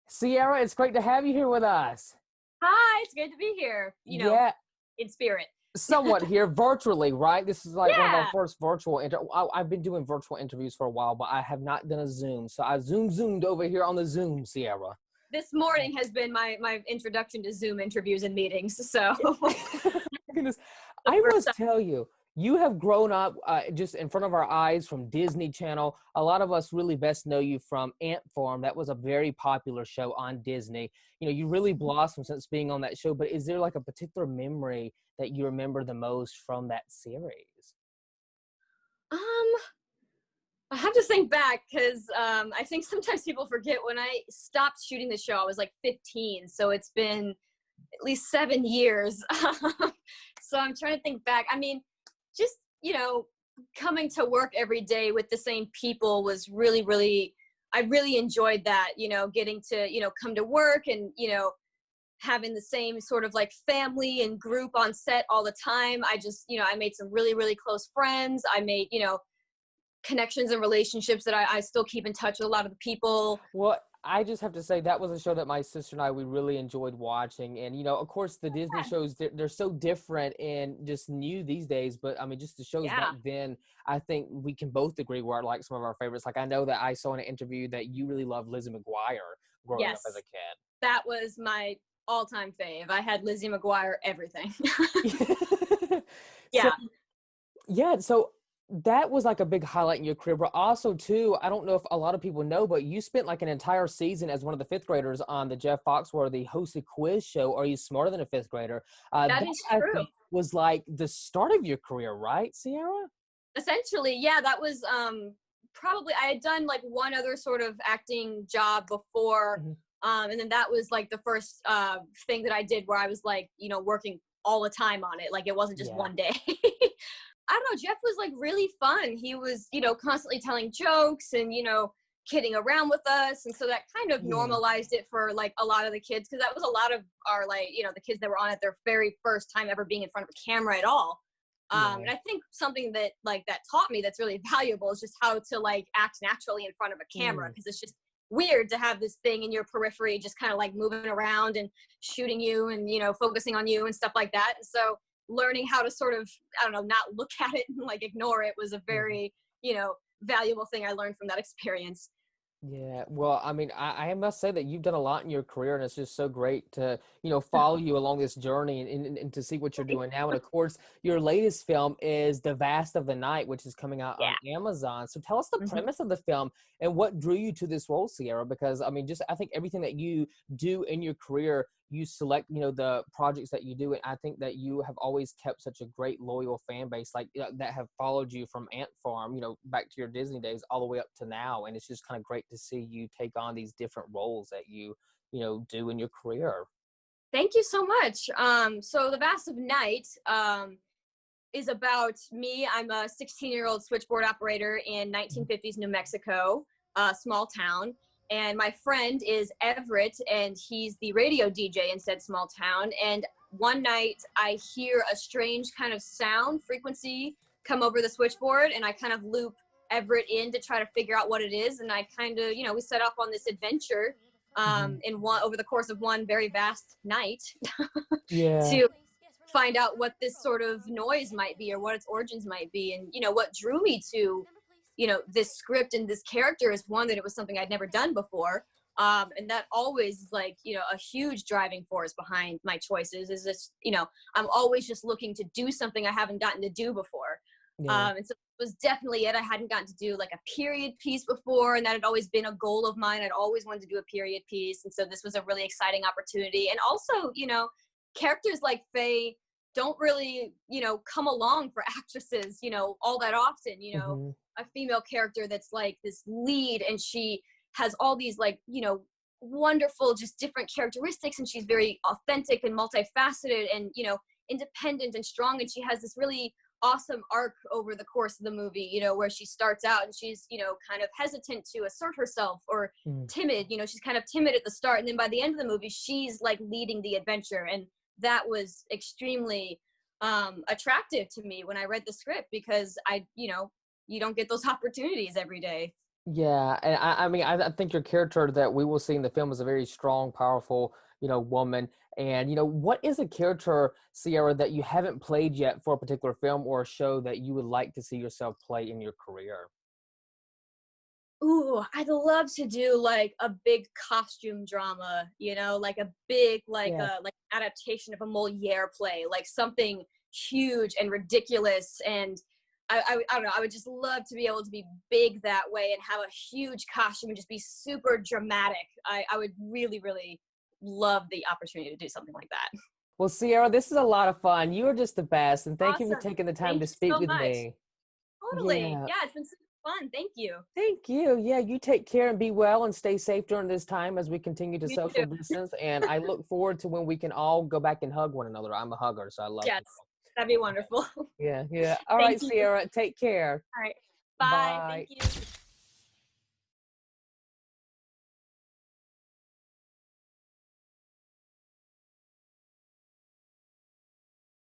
Sierra, it's great to have you here with us. Hi, it's good to be here. Yeah, In spirit. somewhat here virtually, right? This is like one of our first virtual I've been doing virtual interviews for a while, but I have not done a Zoom. So I zoomed over here on the Zoom, Sierra. This morning has been my introduction to Zoom interviews and meetings. So Goodness, I must tell you, you have grown up just in front of our eyes from Disney Channel. A lot of us really best know you from Ant Farm. That was a very popular show on Disney. You know, you really blossomed since being on that show, but is there like a particular memory that you remember the most from that series? I have to think back because I think sometimes people forget when I stopped shooting the show, I was like 15. So it's been at least 7 years. So I'm trying to think back. I mean, just, coming to work every day with the same people was really, really, I really enjoyed that, getting to, come to work and, having the same sort of like family and group on set all the time. I just, I made some really, really close friends. I made, connections and relationships that I still keep in touch with a lot of the people. Well, I just have to say that was a show that my sister and I, we really enjoyed watching. And, of course, the Disney shows, they're so different and just new these days. But, I mean, just the shows back then, I think we can both agree were like some of our favorites. Like, I know that I saw in an interview that you really loved Lizzie Mcguire growing up as a kid. That was my all-time fave. I had Lizzie Mcguire everything. So that was like a big highlight in your career, but also too, I don't know if a lot of people know, but you spent like an entire season as one of the fifth graders on the Jeff Foxworthy hosted quiz show, Are You Smarter Than a Fifth Grader? That is true. I think was like the start of your career, right, Sierra? Essentially, yeah, that was probably, I had done like one other sort of acting job before, and then that was like the first thing that I did where I was like, working all the time on it. Like it wasn't just one day. I don't know, Jeff was like really fun. He was, constantly telling jokes and, kidding around with us. And so that kind of normalized it for like a lot of the kids. Cause that was a lot of our like, the kids that were on it their very first time ever being in front of a camera at all. And I think something that like that taught me that's really valuable is just how to like act naturally in front of a camera. Cause it's just weird to have this thing in your periphery, just kind of like moving around and shooting you and, focusing on you and stuff like that. And so learning how to sort of, I don't know, not look at it and like ignore it was a very, valuable thing I learned from that experience. Yeah, well, I mean, I must say that you've done a lot in your career, and it's just so great to, follow you along this journey and to see what you're doing now. And of course, your latest film is The Vast of the Night, which is coming out on Amazon. So tell us the premise of the film and what drew you to this role, Sierra, because I mean, I think everything that you do in your career, you select, the projects that you do. And I think that you have always kept such a great, loyal fan base, like that have followed you from Ant Farm, back to your Disney days all the way up to now. And it's just kind of great to see you take on these different roles that you do in your career. Thank you so much. So The Vast of Night is about me. I'm a 16-year-old switchboard operator in 1950s New Mexico, a small town. And my friend is Everett, and he's the radio DJ in said small town. And one night I hear a strange kind of sound frequency come over the switchboard, and I kind of loop Everett in to try to figure out what it is. And I kind of, we set off on this adventure over the course of one very vast night to find out what this sort of noise might be or what its origins might be. And, what drew me to this script and this character is one, that it was something I'd never done before. And that always is like, a huge driving force behind my choices is this, I'm always just looking to do something I haven't gotten to do before. And so it was definitely it. I hadn't gotten to do like a period piece before, and that had always been a goal of mine. I'd always wanted to do a period piece. And so this was a really exciting opportunity. And also, characters like Faye don't really, come along for actresses, all that often, a female character that's like this lead, and she has all these like, wonderful, just different characteristics. And she's very authentic and multifaceted and, independent and strong. And she has this really awesome arc over the course of the movie, you know, where she starts out and she's, you know, kind of hesitant to assert herself or timid, you know, she's kind of timid at the start. And then by the end of the movie, she's like leading the adventure. And that was extremely attractive to me when I read the script, because you know, you don't get those opportunities every day. Yeah, and I mean, I think your character that we will see in the film is a very strong, powerful, you know, woman. And, you know, what is a character, Sierra, that you haven't played yet for a particular film or a show that you would like to see yourself play in your career? Ooh, I'd love to do like a big costume drama, you know, like a big, like Yeah. a like adaptation of a Moliere play, like something huge and ridiculous. And I don't know, I would just love to be able to be big that way and have a huge costume and just be super dramatic. I would really, really love the opportunity to do something like that. Well, Sierra, this is a lot of fun. You are just the best. And thank you for Awesome. taking the time Thank to you speak so with much. me. Totally. Yeah. Yeah, it's been super fun. Thank you. Thank you. Yeah, you take care and be well and stay safe during this time as we continue to You social too. distance. And I look forward to when we can all go back and hug one another. I'm a hugger, so I love Yes, to. that'd be wonderful. Yeah, yeah. All Thank right, you. Sierra, take care. All right. Bye. Thank Bye. you.